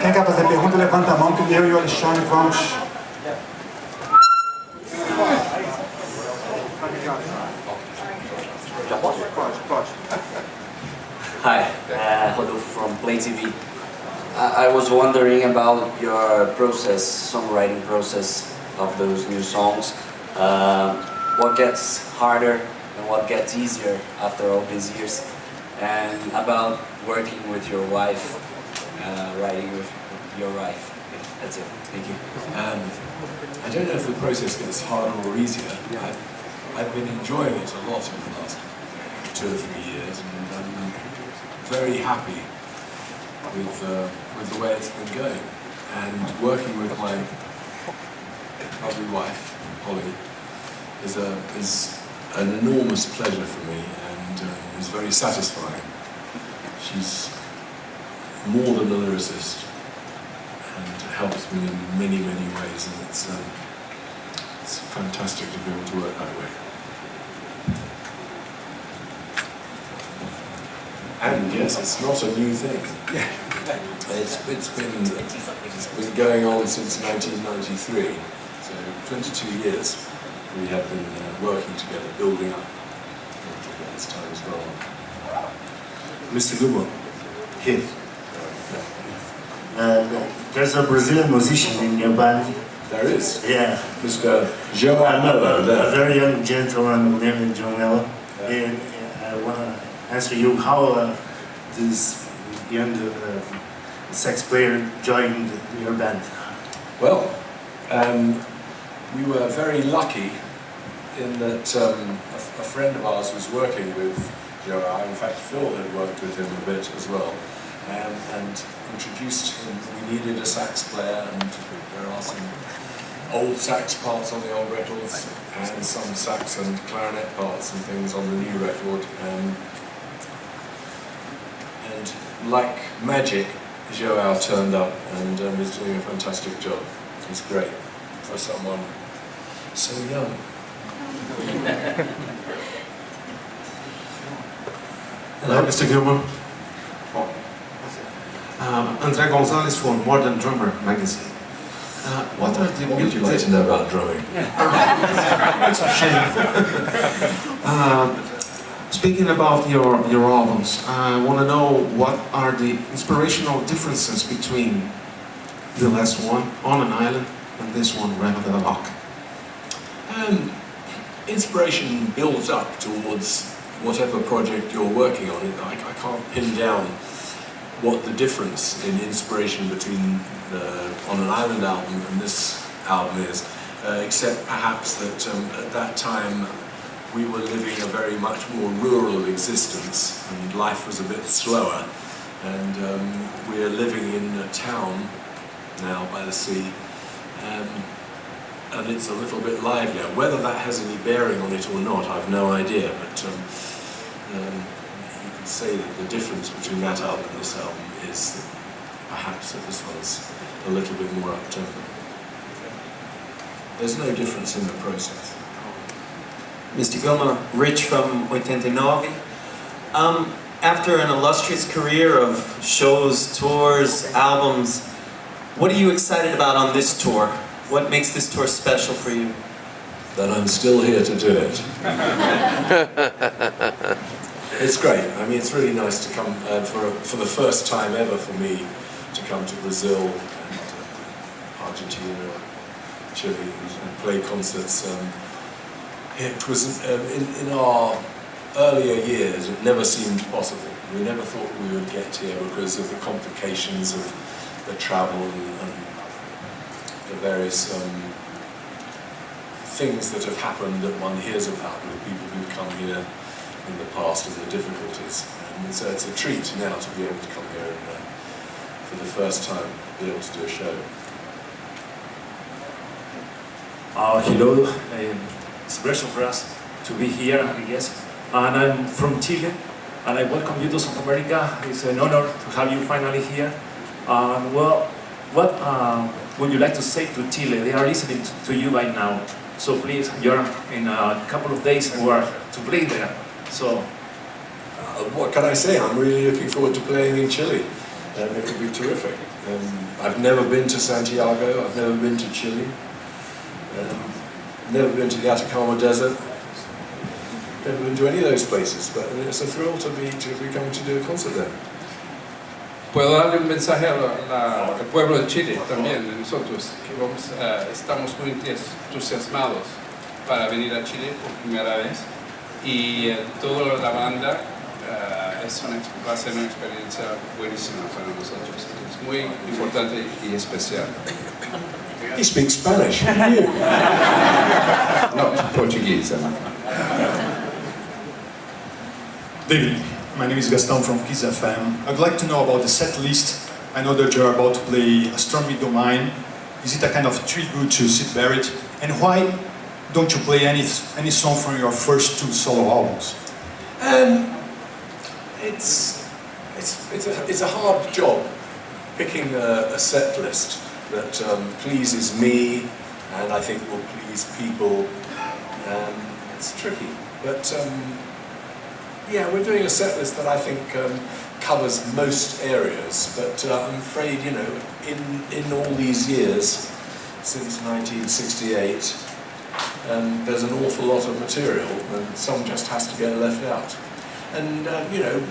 Quem quer fazer pergunta, levanta a mão que eu e o Alexandre vamos... Hi, Rodolfo from Play TV. I was wondering about your process, songwriting process of those new songs. What gets harder and what gets easier after all these years? And about working with your wife, writing with your wife. Yeah, that's it. Thank you. I don't know if the process gets harder or easier. I've been enjoying it a lot in the last 2 or 3 years, and I'm very happy with the way it's been going. And working with my lovely wife, Holly, is an enormous pleasure for me, and is very satisfying. She's more than a lyricist, and helps me in many, many ways, and it's fantastic to be able to work that way. And yes, it's not a new thing. It's been going on since 1993, so 22 years we have been working together, building up as time has gone on. Mr. Gilmour, here. There's a Brazilian musician in your band. There is? Yeah. Mr. João Mello. A very young gentleman named João Mello. And I want to ask you how this young sax player joined your band. Well, we were very lucky in that a friend of ours was working with João. In fact, Phil had worked with him a bit as well, and introduced him. We needed a sax player, and there are some old sax parts on the old records, and some sax and clarinet parts and things on the new record. And like magic, João turned up and is doing a fantastic job. He's great for someone so young. Hello, Mr. Gilmour. André Gonzalez from More Than Drummer magazine. What are the... What would you like to know about drumming? It's a shame. Speaking about your albums, I want to know what are the inspirational differences between the last one, On an Island, and this one, Ram de la Lock. Inspiration builds up towards whatever project you're working on. I can't pin down what the difference in inspiration between the On an Island album and this album is, except perhaps that at that time we were living a very much more rural existence, and life was a bit slower, and we're living in a town now by the sea, and it's a little bit livelier. Whether that has any bearing on it or not, I've no idea, but you could say that the difference between that album and this album is that perhaps that this one's a little bit more up-tempo. There's no difference in the process. Mr. Gilmour, Rich from 89. After an illustrious career of shows, tours, albums, what are you excited about on this tour? What makes this tour special for you? That I'm still here to do it. It's great. I mean, it's really nice to come for the first time ever for me to come to Brazil and Argentina, Chile, and play concerts. It was in our earlier years. It never seemed possible. We never thought we would get here because of the complications of the travel and the various things that have happened that one hears about with people who've come here in the past and the difficulties. And so it's a treat now to be able to come here and for the first time be able to do a show. Hello. It's a pleasure for us to be here, I guess. And I'm from Chile, and I welcome you to South America. It's an honor to have you finally here. Well, what would you like to say to Chile? They are listening to you right now. So please, you're in a couple of days we are to play there. So, what can I say? I'm really looking forward to playing in Chile. it would be terrific. I've never been to Santiago, I've never been to Chile, never been to the Atacama Desert, never been to any of those places, but it's a thrill to be coming to do a concert there. Puedo darle un mensaje al pueblo de Chile también, de nosotros, que estamos muy entusiasmados para venir a Chile por primera vez y toda la banda va a ser una experiencia buenísima para nosotros. Es muy importante y especial. He speaks Spanish, you? Not Portuguese, David, my name is Gaston from Kiss FM. I'd like to know about the set list. I know that you're about to play Astronomy Domain. Is it a kind of tribute to Syd Barrett? And why don't you play any song from your first 2 solo albums? It's a hard job picking a set list that pleases me and I think will please people. It's tricky, but yeah, we're doing a set list that I think covers most areas, but I'm afraid, you know, in all these years, since 1968, there's an awful lot of material and some just has to get left out. And, you know,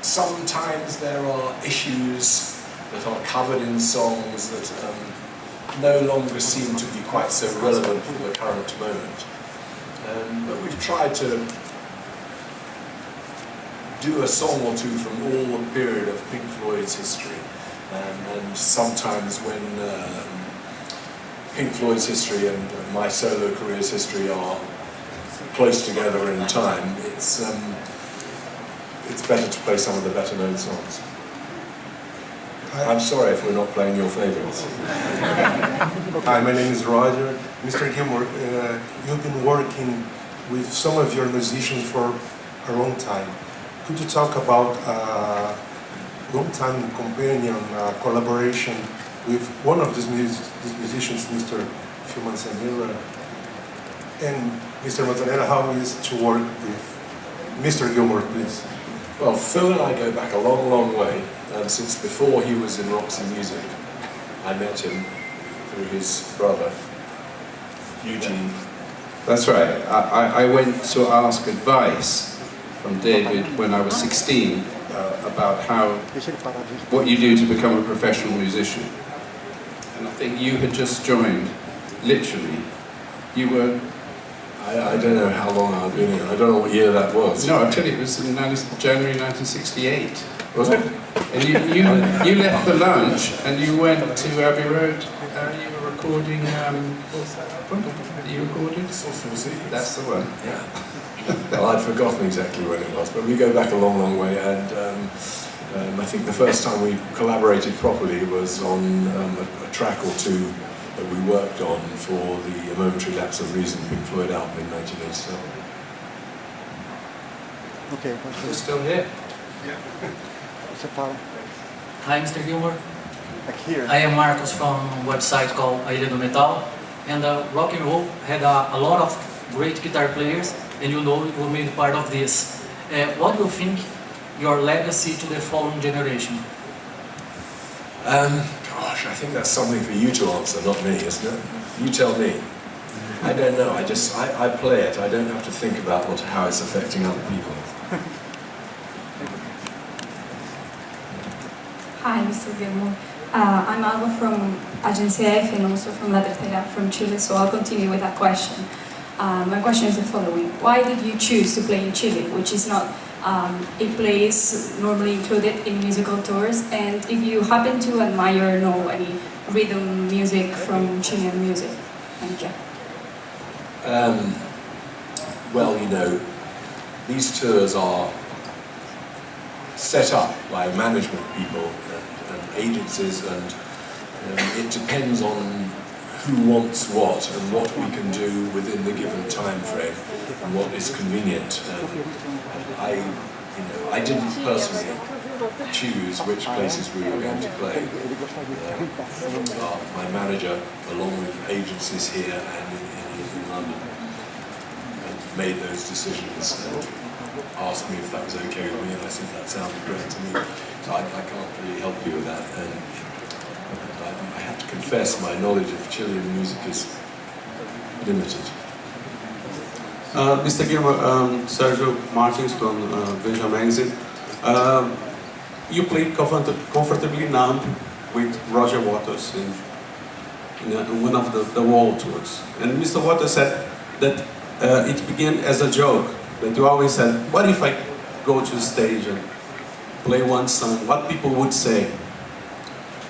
sometimes there are issues that are covered in songs that no longer seem to be quite so relevant for the current moment. But we've tried to do a song or two from all the period of Pink Floyd's history. And sometimes when Pink Floyd's history and my solo career's history are close together in time, it's better to play some of the better known songs. I'm sorry if we're not playing your favourites. Hi, my name is Roger. Mr. Gilmour, you've been working with some of your musicians for a long time. Could you talk about long-time companion collaboration with one of these musicians, Mr. Phil Manzanera, and Mr. Manzanera, how it is to work with Mr. Gilmour, please? Well, Phil and I go back a long, long way. Since before he was in Roxy Music, I met him through his brother, Eugene. That's right. I went to ask advice from David when I was 16 about what you do to become a professional musician. And I think you had just joined, literally. You were... I don't know how long I've been here. I don't know what year that was. No, I'll tell you, it was in January 1968. Was it? And you left the lounge and you went to Abbey Road. You were recording. What you recorded? That's the one. Yeah. Well, I'd forgotten exactly when it was, but we go back a long, long way. And I think the first time we collaborated properly was on a track or two that we worked on for the Momentary Lapse of Reason Pink Floyd album in 1987. Okay. We're still here. Hi, Mr. Gilmour. Like here. I am Marcos from a website called A Ilha do Metal, and rock and roll had a lot of great guitar players, and you know you made part of this. What do you think your legacy to the following generation? Gosh, I think that's something for you to answer, not me, isn't it? You tell me. I don't know. I play it. I don't have to think about how it's affecting other people. Hi, Mr. Gilmour. I'm Alba from Agencia F and also from La Tercera from Chile, so I'll continue with that question. My question is the following. Why did you choose to play in Chile, which is not a place normally included in musical tours? And if you happen to admire or know any rhythm music from Chilean music? Thank you. Well, you know, these tours are set up by management people and agencies, and it depends on who wants what and what we can do within the given time frame and what is convenient. I didn't personally choose which places we were going to play. My manager, along with agencies here and in London, made those decisions. And asked me if that was okay with me, and I said that sounded great to me. So I can't really help you with that. And I have to confess my knowledge of Chilean music is limited. Mr. Gilmour, Sergio Martins from Veja Magazine. You played Comfortably Numb with Roger Waters in one of the World Tours. And Mr. Waters said that it began as a joke, that you always said, what if I go to the stage and play one song, what people would say?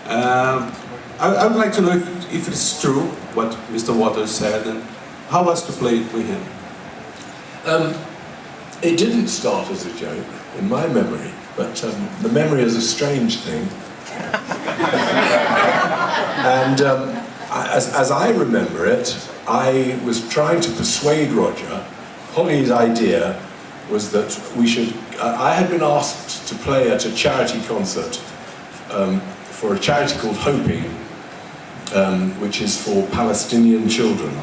I would like to know if it's true, what Mr. Waters said, and how was to play it with him? It didn't start as a joke, in my memory, but the memory is a strange thing. And as I remember it, I was trying to persuade Roger. Holly's idea was that we should... I had been asked to play at a charity concert for a charity called Hoping, which is for Palestinian children.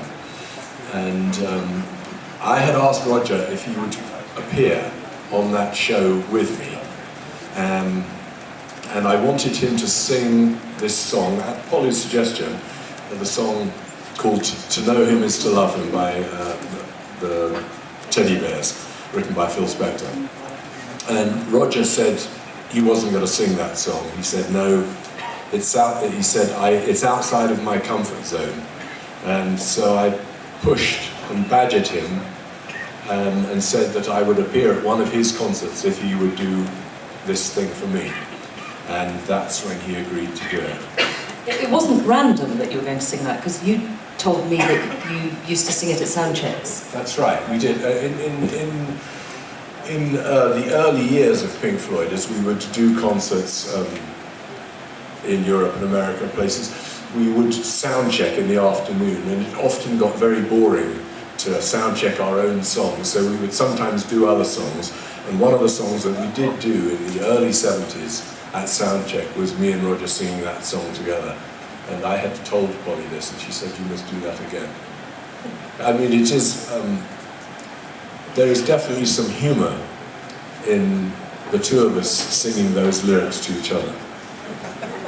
And I had asked Roger if he would appear on that show with me. And I wanted him to sing this song, at Polly's suggestion, the song called To Know Him Is to Love Him by the Teddy Bears, written by Phil Spector. And Roger said he wasn't going to sing that song. He said, no, it's outside of my comfort zone. And so I pushed and badgered him and said that I would appear at one of his concerts if he would do this thing for me. And that's when he agreed to do it. It wasn't random that you were going to sing that, because you told me that you used to sing it at sound checks. That's right, we did. In the early years of Pink Floyd, as we would do concerts in Europe and America places, we would sound check in the afternoon, and it often got very boring to sound check our own songs, so we would sometimes do other songs. And one of the songs that we did do in the early 70s at soundcheck was me and Roger singing that song together. And I had told Polly this, and she said, you must do that again. I mean, it is, there is definitely some humour in the two of us singing those lyrics to each other.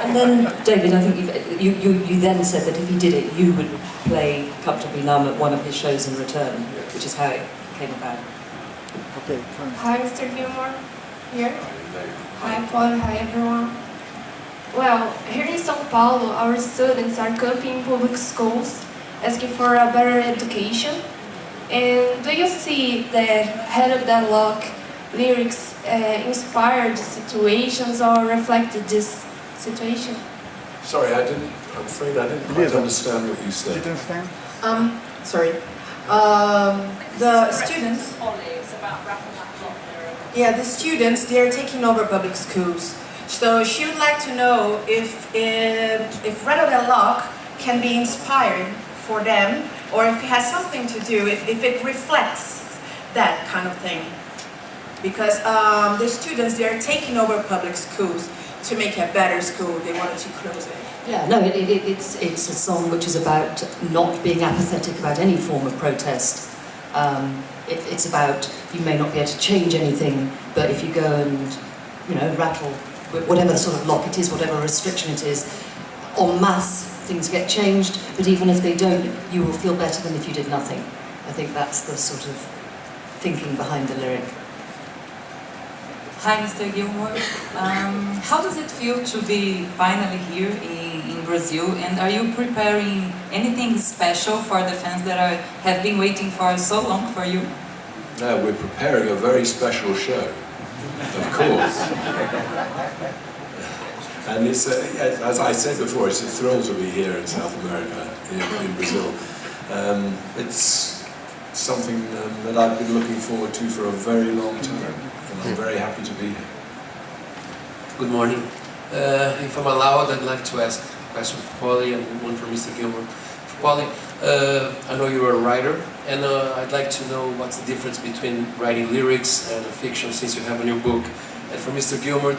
And then, David, I think you then said that if he did it, you would play Comfortably Numb at one of his shows in return, which is how it came about. Okay. Hi, Mr. Gilmour. Here. Hi, Paul. Hi, everyone. Well, here in São Paulo, our students are coping in public schools, asking for a better education. And do you see that Head of the Lock lyrics inspired situations or reflected this situation? Sorry, I'm afraid I didn't quite understand what you said. Did you understand? Sorry. The students... Yeah, the students, they're taking over public schools. So she would like to know if Red of the Lock can be inspired for them, or if it has something to do, if it reflects that kind of thing. Because the students, they're taking over public schools to make a better school. They wanted to close it. Yeah, no, it's a song which is about not being apathetic about any form of protest. It's about, you may not be able to change anything, but if you go and, you know, rattle whatever sort of lock it is, whatever restriction it is, en masse, things get changed, but even if they don't, you will feel better than if you did nothing. I think that's the sort of thinking behind the lyric. Hi, Mr. Gilmour. How does it feel to be finally here in Brazil? And are you preparing anything special for the fans that have been waiting for so long for you? No, we're preparing a very special show, of course. And it's, as I said before, it's a thrill to be here in South America, in Brazil. It's something that I've been looking forward to for a very long time. I'm very happy to be here. Good morning. If I'm allowed, I'd like to ask a question for Polly and one for Mr. Gilmour. For Polly, I know you're a writer, and I'd like to know what's the difference between writing lyrics and fiction, since you have a new book. And for Mr. Gilmour,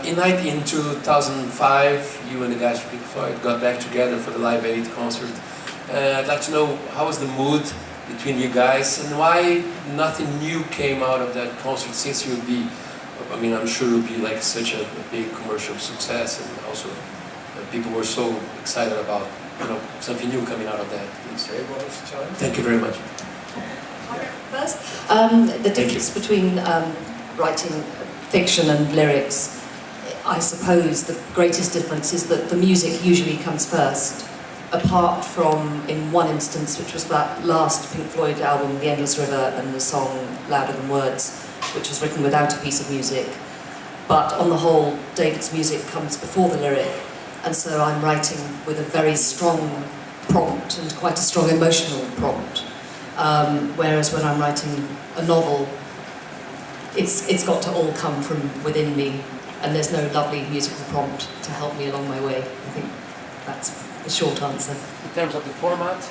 in 2005, you and the guys from Pink Floyd got back together for the Live Aid concert. I'd like to know, how was the mood between you guys, and why nothing new came out of that concert, since you'll be, I mean, I'm sure it'll be like such a big commercial success, and also people were so excited about, you know, something new coming out of that. Please. Thank you very much. First, the difference between writing fiction and lyrics, I suppose the greatest difference is that the music usually comes first, apart from, in one instance, which was that last Pink Floyd album, The Endless River, and the song Louder Than Words, which was written without a piece of music. But on the whole, David's music comes before the lyric, and so I'm writing with a very strong prompt and quite a strong emotional prompt. Whereas when I'm writing a novel, it's got to all come from within me, and there's no lovely musical prompt to help me along my way. I think that's the short answer. In terms of the format,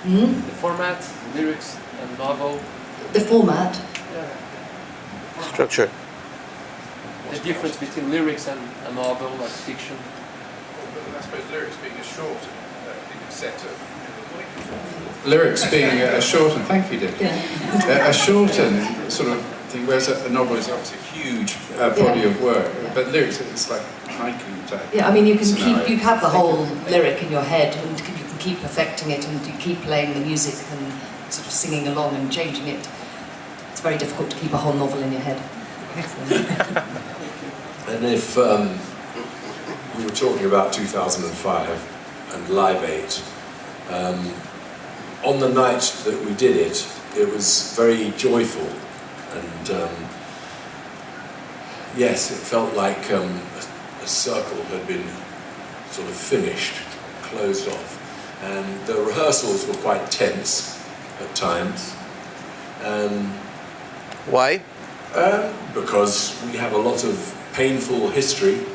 the format, lyrics and novel. The format? Yeah. Structure. The difference between lyrics and a novel, like fiction. I suppose lyrics being a short set of lyrics being a shortened, thank you, Dick. Yeah. A shortened sort of thing, whereas a novel is obviously a huge body of work, but lyrics, it's like haiku type. Yeah, I mean, you can keep, you have the whole lyric in your head, and you can keep perfecting it, and you keep playing the music and sort of singing along and changing it. It's very difficult to keep a whole novel in your head. And if we were talking about 2005 and Live 8, on the night that we did it, it was very joyful, and yes, it felt like a circle had been sort of finished, closed off, and the rehearsals were quite tense at times. Why? Because we have a lot of painful history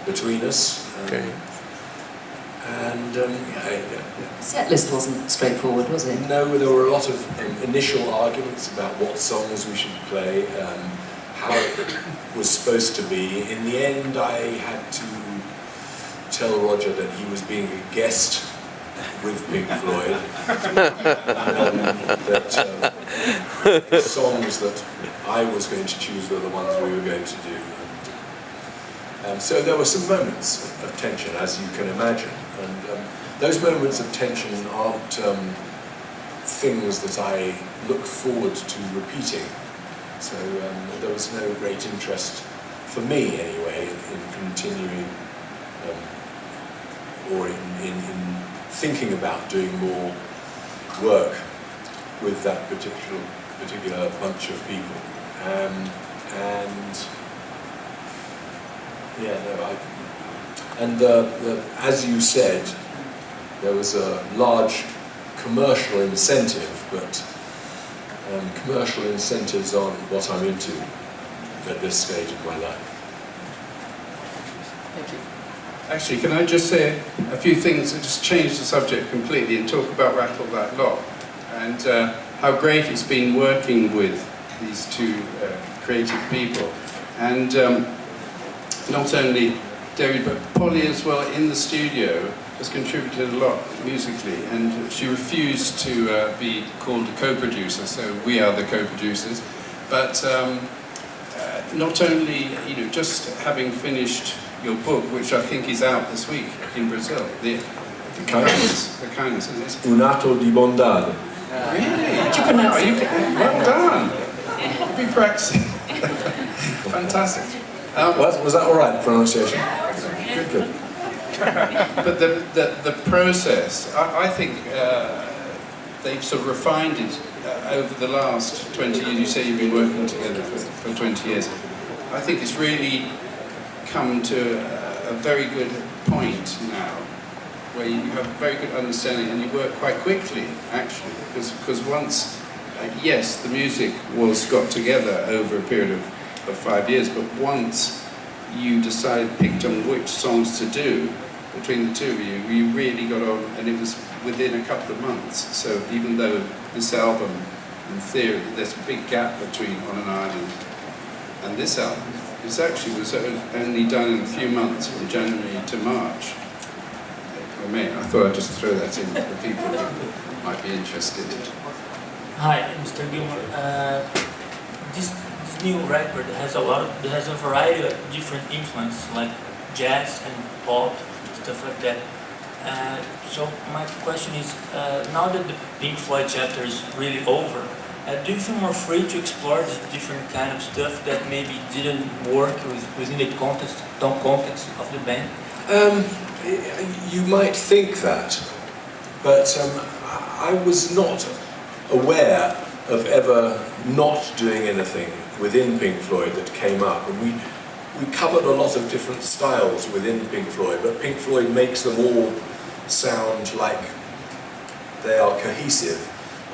between us. Okay. And Set list wasn't straightforward, was it? No, there were a lot of initial arguments about what songs we should play, how it was supposed to be. In the end, I had to tell Roger that he was being a guest with Pink Floyd, that the songs that I was going to choose were the ones we were going to do. So there were some moments of tension, as you can imagine, and those moments of tension aren't things that I look forward to repeating. So there was no great interest, for me anyway, in continuing or in thinking about doing more work with that particular bunch of people. As you said, there was a large commercial incentive, but commercial incentives aren't what I'm into at this stage of my life. Thank you. Actually, can I just say a few things that just change the subject completely and talk about Rattle That Lock, and how great it's been working with these two creative people. And not only David, but Polly as well in the studio has contributed a lot musically, and she refused to be called a co-producer, so we are the co-producers. But not only, just having finished your book, which I think is out this week in Brazil, the kindness, isn't it? Un atto di bondade. Really? Did you pronounce it? Well done. I've been practicing. Fantastic. Was that all right, pronunciation? Good. But the process, I think they've sort of refined it over the last 20 years. You say you've been working together for 20 years. I think it's really come to a very good point now, where you have a very good understanding and you work quite quickly, actually, because once, yes, the music was got together over a period of 5 years, but once you picked on which songs to do between the two of you, you really got on, and it was within a couple of months. So even though this album, in theory, there's a big gap between On an Island and this album, it actually was only done in a few months, from January to March. April, May. I thought I'd just throw that in for people who might be interested. Hi, Mr. Gilmour. This new record has a variety of different influences, like jazz and pop, stuff like that. So my question is, now that the Pink Floyd chapter is really over, do you feel more free to explore this different kind of stuff that maybe didn't work within the context of the band? You might think that, but I was not aware of ever not doing anything within Pink Floyd that came up. And we covered a lot of different styles within Pink Floyd, but Pink Floyd makes them all sound like they are cohesive.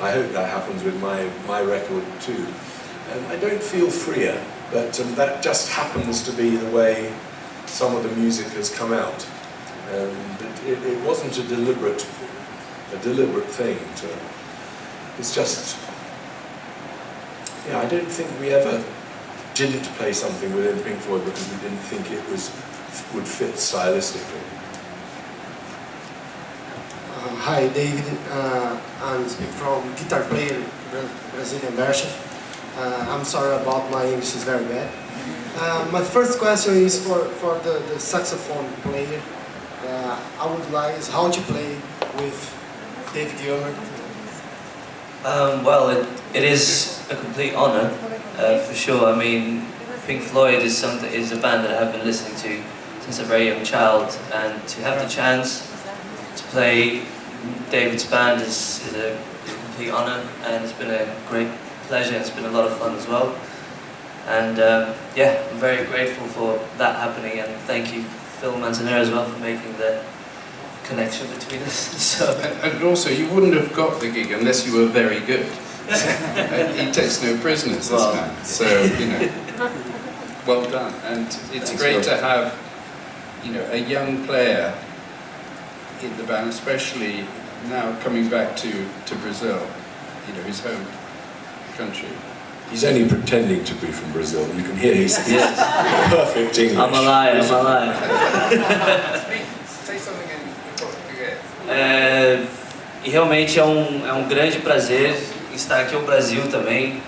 I hope that happens with my record too. I don't feel freer, but that just happens to be the way some of the music has come out. It wasn't a deliberate thing. It's just, yeah, I don't think we ever didn't play something within Pink Floyd because we didn't think it would fit stylistically. Hi, David. I'm speaking from guitar player, Brazilian version. I'm sorry about my English is very bad. My first question is for the saxophone player. I would like is how to play with David Gilmour. Well, it is a complete honour, for sure. I mean, Pink Floyd is a band that I have been listening to since a very young child, and to have the chance to play David's band is a complete honour, and it's been a great pleasure. It's been a lot of fun as well, and yeah, I'm very grateful for that happening, and thank you, Phil Manzanera, as well, for making the connection between us. So. And also, you wouldn't have got the gig unless you were very good. He takes no prisoners, this man. So, you know, well done. And it's great to have, you know, a young player in the band, especially now coming back to Brazil, you know, his home country. He's only pretending to be from Brazil. You can hear he's perfect English. I'm a liar, I'm a liar. Say something in Portuguese. E realmente é um grande prazer estar aqui no Brasil também,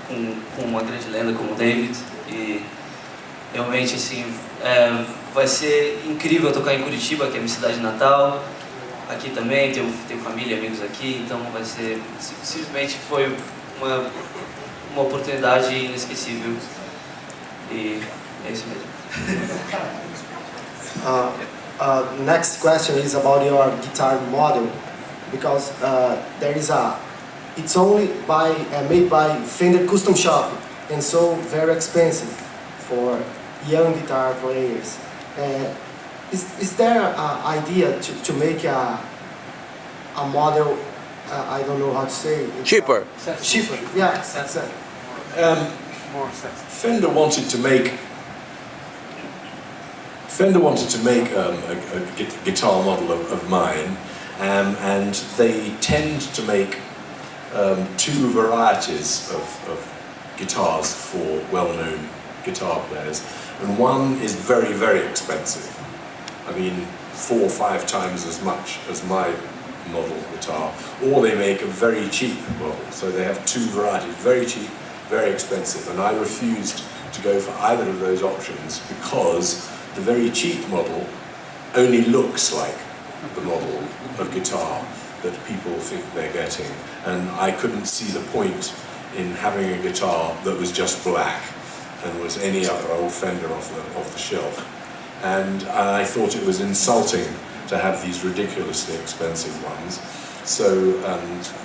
com uma grande lenda como o David. E realmente, assim, vai ser incrível tocar em Curitiba, que é a minha cidade natal. Aqui também, tenho família e amigos aqui, então vai ser, simplesmente foi uma oportunidade inesquecível. E é isso mesmo. Next question is about your guitar model, because there is it's only made by Fender Custom Shop, and so very expensive for young guitar players. Is there an idea to make a model? I don't know how to say it. Cheaper. Cheaper, yeah, that's it. Fender wanted to make a guitar model of mine, and they tend to make two varieties of guitars for well-known guitar players, and one is very, very expensive. I mean, 4 or 5 times as much as my model guitar, or they make a very cheap model. So they have two varieties, very cheap, very expensive, and I refused to go for either of those options because the very cheap model only looks like the model of guitar that people think they're getting, and I couldn't see the point in having a guitar that was just black and was any other old Fender off the shelf. And I thought it was insulting to have these ridiculously expensive ones. So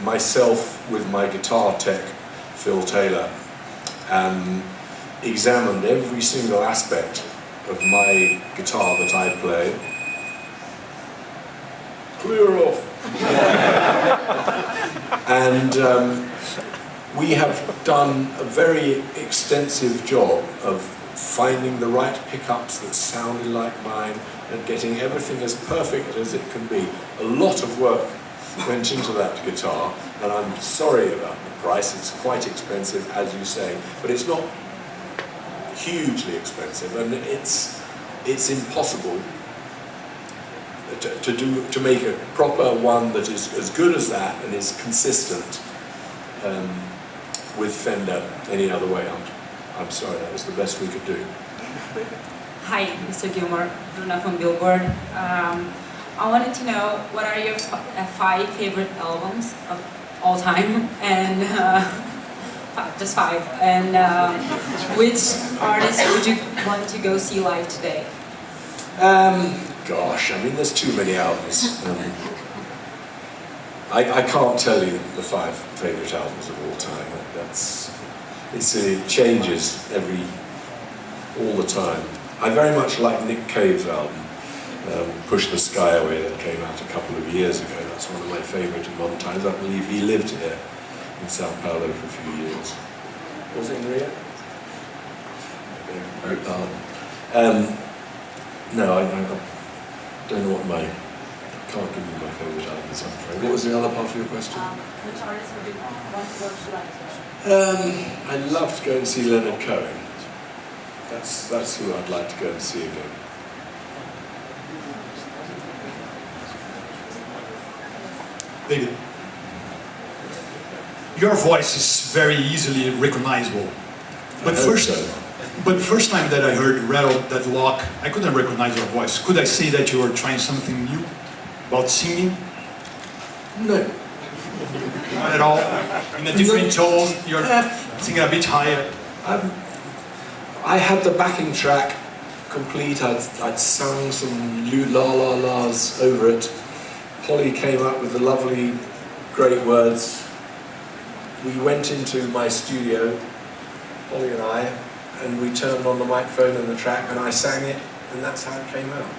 myself, with my guitar tech, Phil Taylor, examined every single aspect of my guitar that I play. Clear off. And we have done a very extensive job of finding the right pickups that sounded like mine and getting everything as perfect as it can be. A lot of work went into that guitar, and I'm sorry about the price. It's quite expensive, as you say, but it's not hugely expensive, and it's impossible to make a proper one that is as good as that and is consistent with Fender any other way. I'm sorry, that was the best we could do. Hi, Mr. Gilmour, Bruna from Billboard. I wanted to know what are your 5 favorite albums of all time, and just 5, and which artist would you want to go see live today? Gosh, I mean, there's too many albums. I can't tell you the 5 favourite albums of all time. It changes all the time. I very much like Nick Cave's album, Push the Sky Away, that came out a couple of years ago. That's one of my favourite in modern times. I believe he lived here in Sao Paulo for a few years. Was it in Rio? Great album. No, I don't know what I can't give you my favourite albums, I'm afraid. What was the other part of your question? Which artist would you want to go see live? I'd love to go and see Leonard Cohen. That's who I'd like to go and see again. David, your voice is very easily recognizable. But first time that I heard Rattle That Lock, I couldn't recognize your voice. Could I say that you were trying something new about singing? No. Not at all? In a different tone, you're singing a bit higher? I had the backing track complete. I'd sung some la-la-las over it. Polly came up with the lovely, great words. We went into my studio, Polly and I, and we turned on the microphone and the track, and I sang it, and that's how it came out.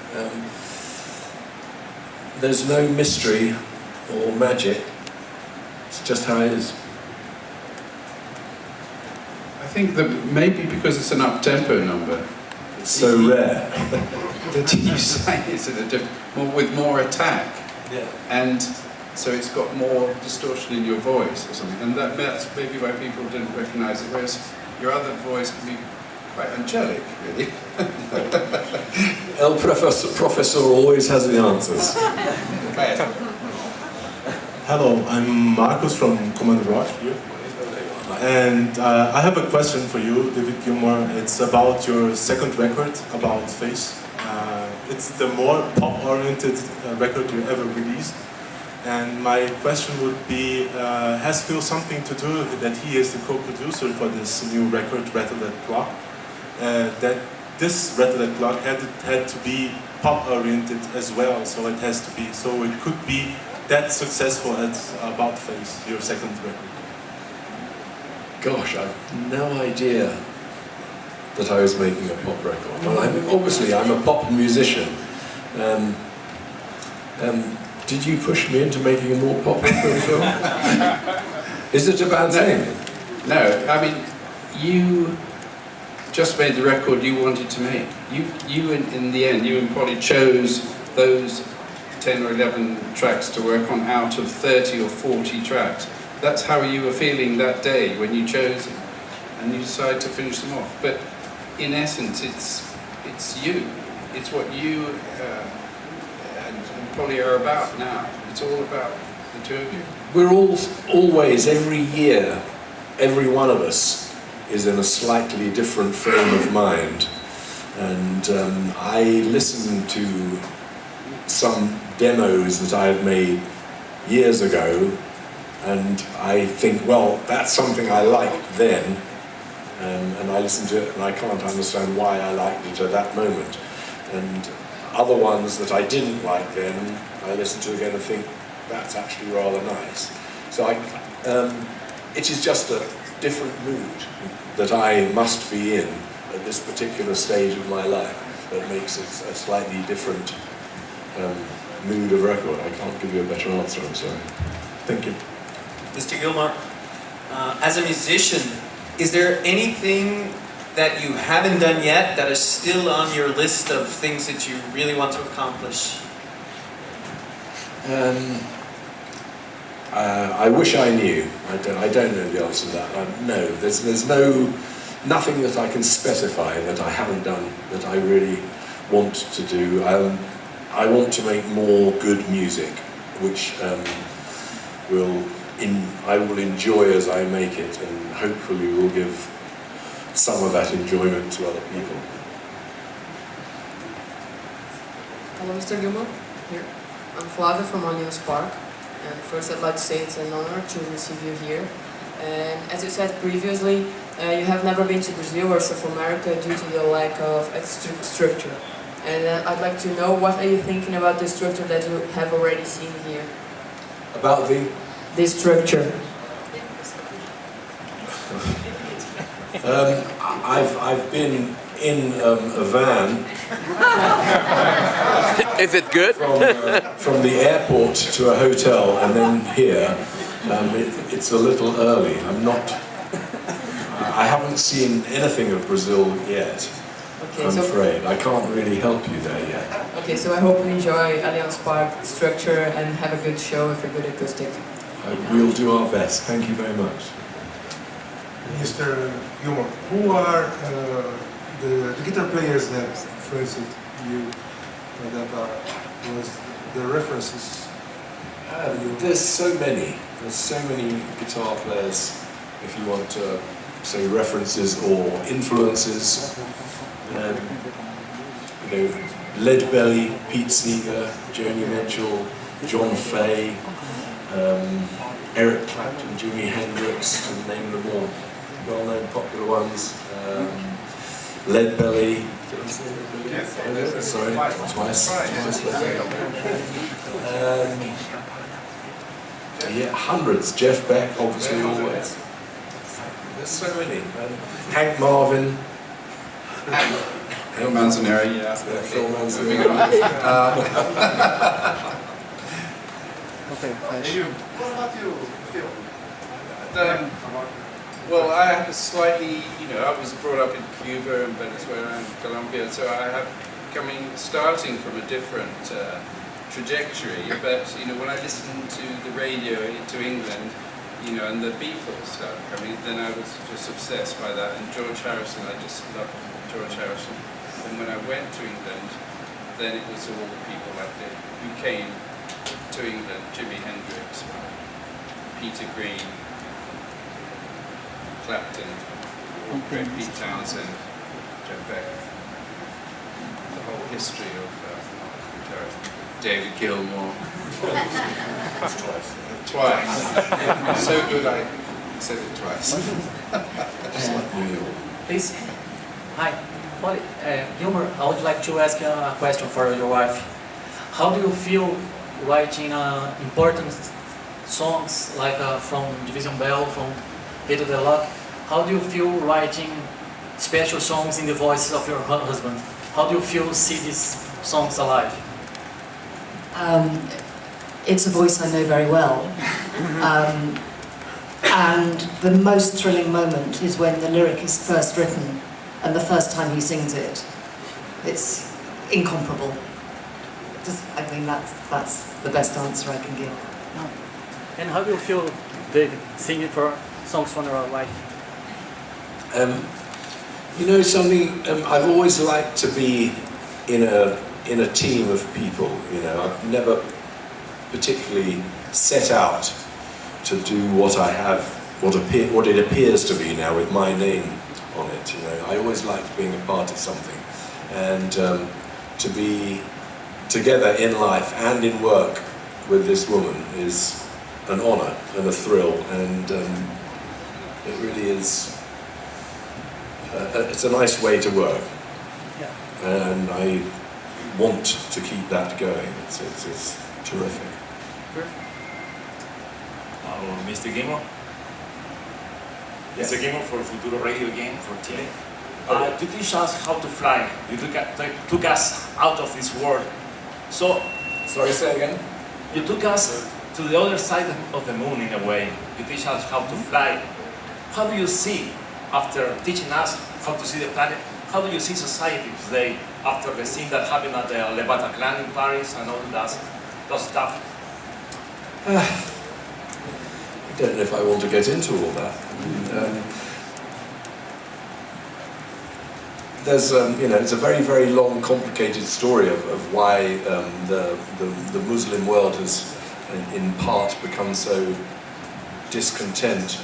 There's no mystery or magic. It's just how it is. I think that maybe because it's an up-tempo number, it's so rare that you sang it with more attack, and so it's got more distortion in your voice or something, and that's maybe why people didn't recognise it. Whereas your other voice can be quite angelic, really. El Professor always has the answers. Hello, I'm Marcus from Command Rock here. And I have a question for you, David Gilmour. It's about your second record, About Face. It's the more pop-oriented record you ever released. And my question would be, has Phil something to do that he is the co-producer for this new record, Rattle That Clock? That this Rattle That Clock had to be pop-oriented as well, so it has to be, so it could be that successful as About Face, your second record. Gosh, I've no idea that I was making a pop record. Well, obviously I'm a pop musician. Did you push me into making a more pop record film? Is it a bad thing? No, I mean, you just made the record you wanted to make. You in the end, you and Polly chose those 10 or 11 tracks to work on out of 30 or 40 tracks. That's how you were feeling that day when you chose them, and you decided to finish them off. But in essence, it's you. It's what you and Polly are about now. It's all about the two of you. We're always, every year, every one of us is in a slightly different frame of mind. And I listen to some demos that I've made years ago, and I think, well, that's something I liked then, and I listen to it and I can't understand why I liked it at that moment. And other ones that I didn't like then, I listen to again and think, that's actually rather nice. So it is just a different mood that I must be in at this particular stage of my life that makes it a slightly different mood of record. I can't give you a better answer, I'm sorry. Thank you. Mr. Gilmour, as a musician, is there anything that you haven't done yet that is still on your list of things that you really want to accomplish? I wish I knew. I don't know the answer to that. No, there's nothing that I can specify that I haven't done that I really want to do. I want to make more good music, which will I will enjoy as I make it, and hopefully will give some of that enjoyment to other people. Hello, Mr. Gilmour. Here. I'm Flavia from Allianz Park. And first I'd like to say it's an honor to receive you here. And as you said previously, you have never been to Brazil or South America due to the lack of structure. And I'd like to know, what are you thinking about the structure that you have already seen here? About the structure. I've been in a van. Is it good? From the airport to a hotel and then here. It's a little early. I haven't seen anything of Brazil yet. Okay, I'm afraid. I can't really help you there yet. Okay, so I hope you enjoy Allianz Park structure and have a good show with a good acoustic. We'll do our best. Thank you very much. Mr. Gilmour, who are the guitar players that influenced you, that was the references? There's so many. There's so many guitar players, if you want to say references or influences. You know, Leadbelly, Pete Seeger, Joni Mitchell, John Fay, Eric Clapton, Jimi Hendrix, to name them all. Well-known popular ones. Leadbelly. Did I say Leadbelly? Yes. Sorry, twice. Yeah, hundreds. Jeff Beck, obviously, always. There's so many. Hank Marvin. Phil Manzaneri, yeah. Phil Manzaneri. Okay, what about you, Phil? Well, I have a slightly, I was brought up in Cuba and Venezuela and Colombia, so I have starting from a different trajectory, but when I listened to the radio to England, and the Beatles started coming, then I was just obsessed by that, and George Harrison, I just loved George Harrison. And when I went to England, then it was all the people like that who came to England: Jimi Hendrix, Peter Green, Clapton, Pete Townsend, Jeff Beck, the whole history of David Gilmour. Twice. So good I said it twice. Please. Hi. Gilmour, I would like to ask a question for your wife. How do you feel writing important songs like from Division Bell, from Rei do Rock? How do you feel writing special songs in the voices of your husband? How do you feel see these songs alive? It's a voice I know very well. And the most thrilling moment is when the lyric is first written and the first time he sings it. It's incomparable. I mean, that's the best answer I can give. And how do you feel David singing for songs from your wife? Something, I've always liked to be in a team of people. I've never particularly set out to do what I have, what it appears to be now with my name on it. I always liked being a part of something, and to be together in life and in work with this woman is an honour and a thrill, and it really is. It's a nice way to work, and I want to keep that going. It's terrific. Mr. Gilmour? Yes. Mr. Gilmour for Futuro Radio again, for Chile. You teach us how to fly. You took us out of this world. So, sorry, say again? You took us to the other side of the moon in a way. You teach us how to fly. How do you see, after teaching us how to see the planet, how do you see society today after the scene that happened at the Le Bataclan in Paris and all that stuff? I don't know if I want to get into all that. There's, it's a very, very long, complicated story of why the Muslim world has, in part, become so discontent,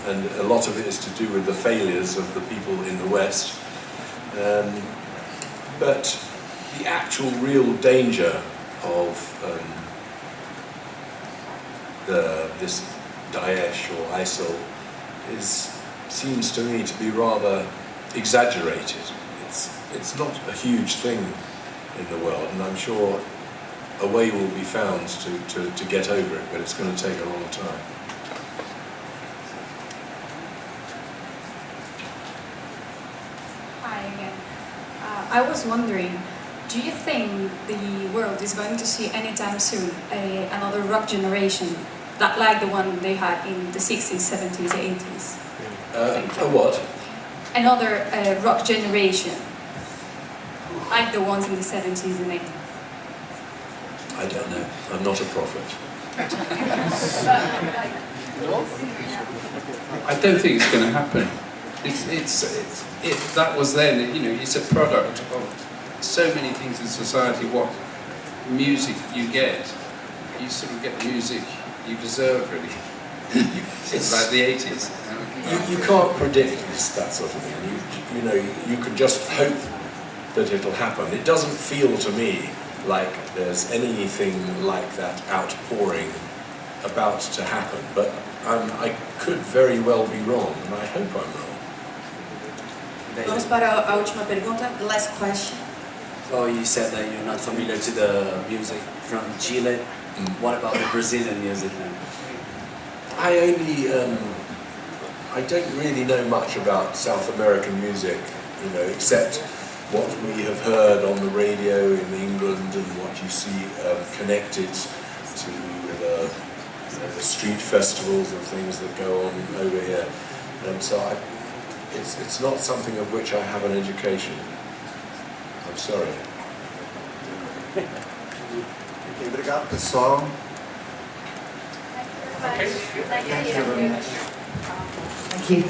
and a lot of it is to do with the failures of the people in the West. But the actual real danger of this Daesh or ISIL seems to me to be rather exaggerated. It's not a huge thing in the world, and I'm sure a way will be found to get over it, but it's going to take a long time. Hi again. I was wondering, do you think the world is going to see anytime soon another rock generation, like the one they had in the 60s, 70s, 80s? A what? Another rock generation, like the ones in the 70s and 80s? I don't know. I'm not a prophet. I don't think it's going to happen. That was then, you know, it's a product of so many things in society. What music you get, you sort of get the music you deserve, really. It's like the 80s. You can't predict that sort of thing. You know, you can just hope that it'll happen. It doesn't feel to me like there's anything like that outpouring about to happen, but I could very well be wrong, and I hope I'm wrong. Vamos para a última pergunta, the last question. Oh, you said that you're not familiar to the music from Chile. What about the Brazilian music then? I don't really know much about South American music, you know, except what we have heard on the radio in England and what you see connected to the street festivals and things that go on over here. So it's not something of which I have an education. I'm sorry. Obrigado, pessoal. Thank you.